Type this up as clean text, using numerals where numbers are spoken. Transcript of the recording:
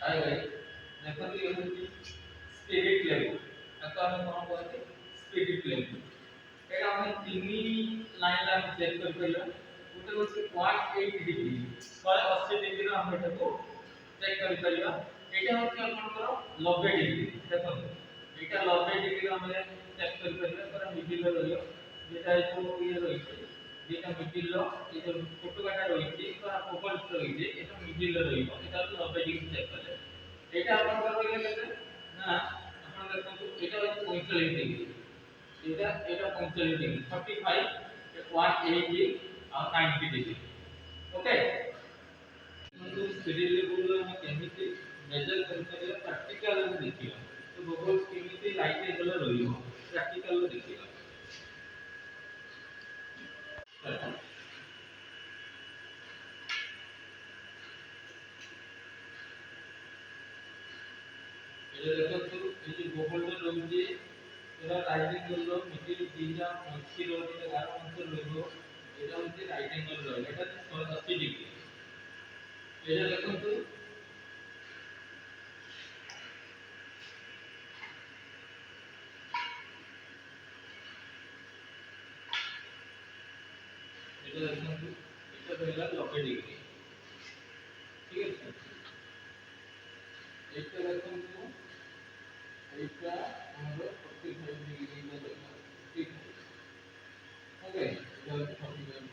hi guys देखो ये होची स्पिरिट लेवल ताको हम कोन कहते स्पिरिट लेवल एटा हम तीनी लाइन ला चेक कर पहिला उते होची 0.8 डिग्री 80 डिग्री रा हम एटा को चेक कर पहिला एटा होची आपनकर 90 डिग्री देखो एटा 90 डिग्री हम चेक कर पहिला पर मिडिल रहियो जेटा जो ये रहिছে যেটা মিডিল লো এই যে ফটোকাটা রয়েছে বা প্রোফাইল রয়েছে এটা মিডিল রহিব এটা হচ্ছে 90 ডিগ্রি চেক করলে এটা আপনাদের হইলে কেতে না আপনাদের কিন্তু এটা হচ্ছে 45 ডিগ্রি এটা 45 ডিগ্রি 45 180 আর 90 ডিগ্রি ওকে কিন্তু সিরিয়াল লেভেল ଆମେ କେମିତି ମେଜର କରିପାରିବା ପ୍ରାକ୍ଟିକାଲ ରେ ଦେଖିବା ତ ବବଲ୍ସ କେମିତି ଲାଇଟ୍ ଲେଭେଲ ରହିବ ପ୍ରାକ୍ଟିକାଲ ରେ ଦେଖିବା ये देखो ये जो बबल रे रहुची एरा राइट एंगल रो मिडिल दिजा मछी रो जे गार अंतर रहबो एटा होची राइट एंगल रो एटा 180 डिग्री एटा देखो एटा देखो एटा रहला 90 डिग्री ठीक है एटा देखो एटा हमरो 45 डिग्री में रहला ठीक है ओके एटा 45